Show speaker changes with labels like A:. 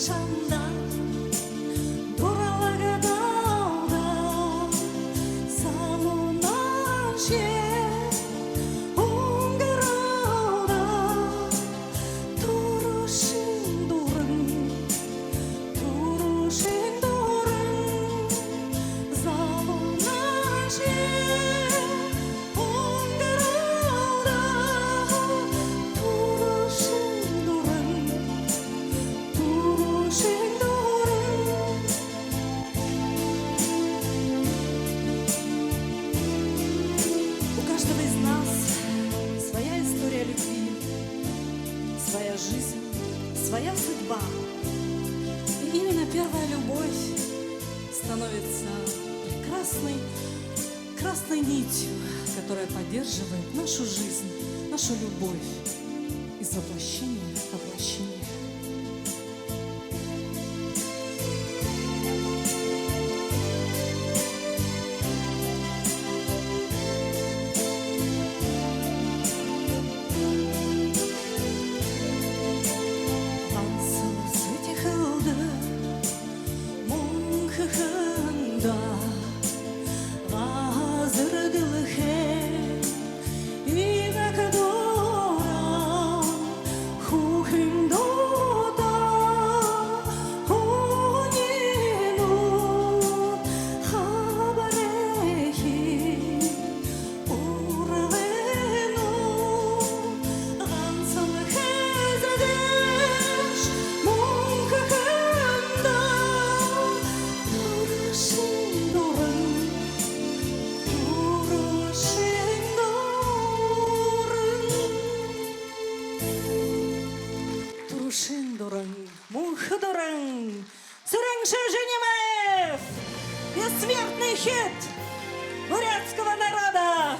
A: шанда туралага далда салонан жер оңгыралда турушин дурын салонан жер оңгыралда турушин дурын У каждого из нас своя история любви, своя жизнь, своя судьба. И именно первая любовь становится красной нитью, которая поддерживает нашу жизнь, нашу любовь из воплощения в воплощение. Мухадуран, Сыренша Женемаев, бессмертный хит бурятского народа.